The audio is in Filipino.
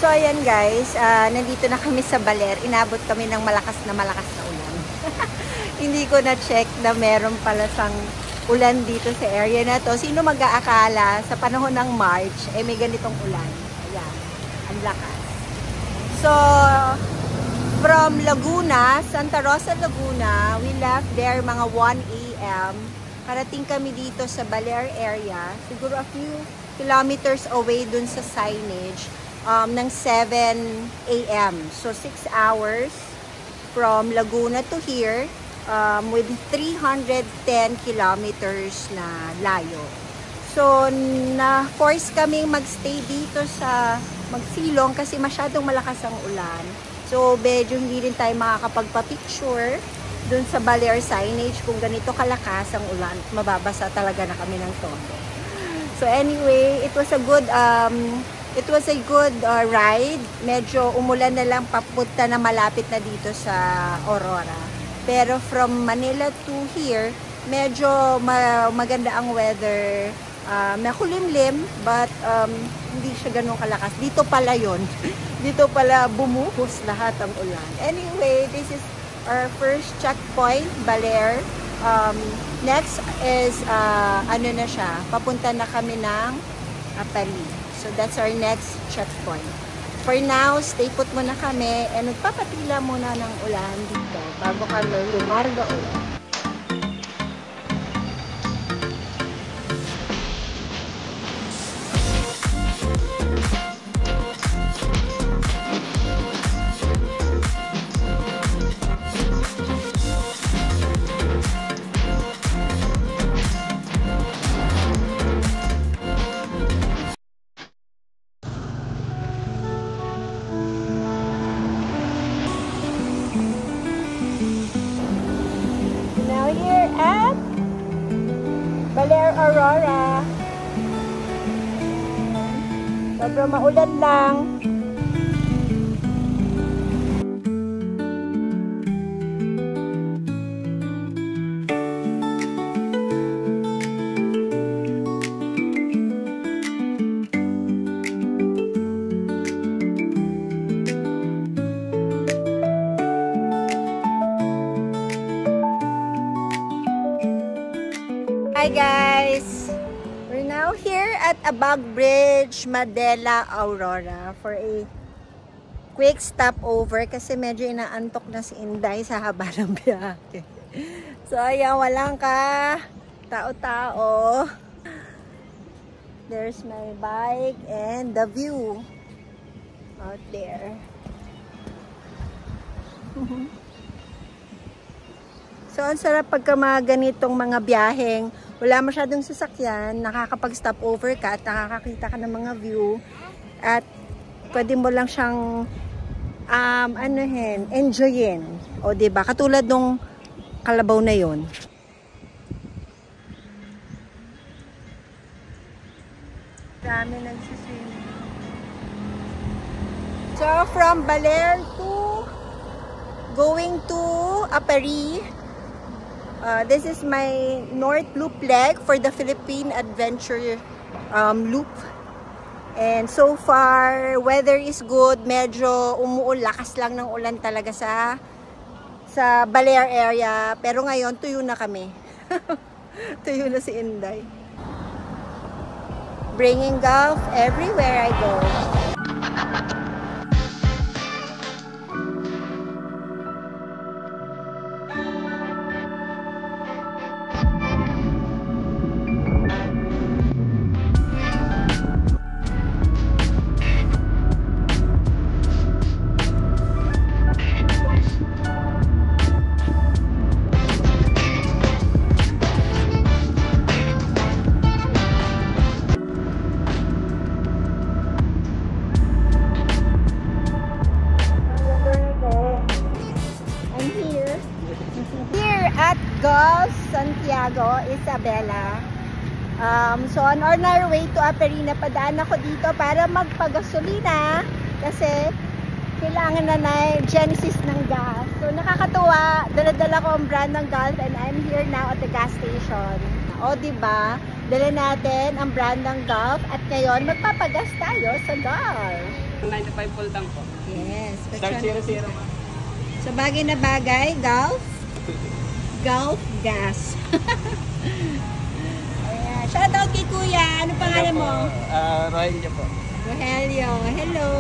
So ayan guys, nandito na kami sa Baler. Inabot kami ng malakas na ulan. Hindi ko na check na meron pala sang ulan dito sa area na to. Sino mag-aakala sa panahon ng March, may ganitong ulan. Ayan, ang lakas. So, from Laguna, Santa Rosa, Laguna, we left there mga 1 AM. Parating kami dito sa Baler area. Siguro a few kilometers away dun sa signage. Ng 7 AM. So, 6 hours from Laguna to here with 310 kilometers na layo. So, na-force kaming magstay dito sa Magsilong kasi masyadong malakas ang ulan. So, medyo hindi rin tayo makakapagpa-picture dun sa Baler signage kung ganito kalakas ang ulan. Mababasa talaga na kami ng todo. So, anyway, it was a good ride. Medyo umulan na lang papunta na malapit na dito sa Aurora. Pero from Manila to here, medyo maganda ang weather. Makulimlim, but hindi siya ganun kalakas. Dito pala yun. Dito pala bumuhos lahat ang ulan. Anyway, this is our first checkpoint, Baler. Next is, ano na siya, papunta na kami ng Apari. So, that's our next checkpoint. For now, stay put muna kami and magpapatila muna ng ulan dito bago kami lumarga ulit. Here at Baler, Aurora. Sobrang maulan lang. Hi guys! We're now here at Abag Bridge, Madela, Aurora for a quick stopover kasi medyo inaantok na si Inday sa haba ng biyahe. So ayan, walang tao-tao. There's my bike and the view out there. So ang sarap pagka mga ganitong mga biyaheng wala masyadong sasakyan, nakakapag-stop over ka at nakakakita ka ng mga view at pwede mo lang siyang enjoyin. O diba? Katulad nung kalabaw na yon. Dami nagsiswim. So from Baler to going to Apari. This is my North Loop leg for the Philippine Adventure Loop. And so far, weather is good. Medyo lakas lang ng ulan talaga sa Baler area. Pero ngayon, tuyo na kami. Tuyo na si Inday. Bringing golf everywhere I go. Golf Santiago, Isabela. So on our way to Apari, padaan ako dito para magpagasolina kasi kailangan na Genesis ng gas. So nakakatuwa, dala-dala ko ang brand ng Golf and I'm here now at the gas station. O diba, dala natin ang brand ng Golf at ngayon magpapagas tayo sa Golf. 95 full tank po. Yes. Start 00 ma. Sa bagay na bagay, Gulf. Gulf gas. Ayan. Shoutout kay Kuya. Ano pangalan mo? Rogelio po. Rogelio. Hello.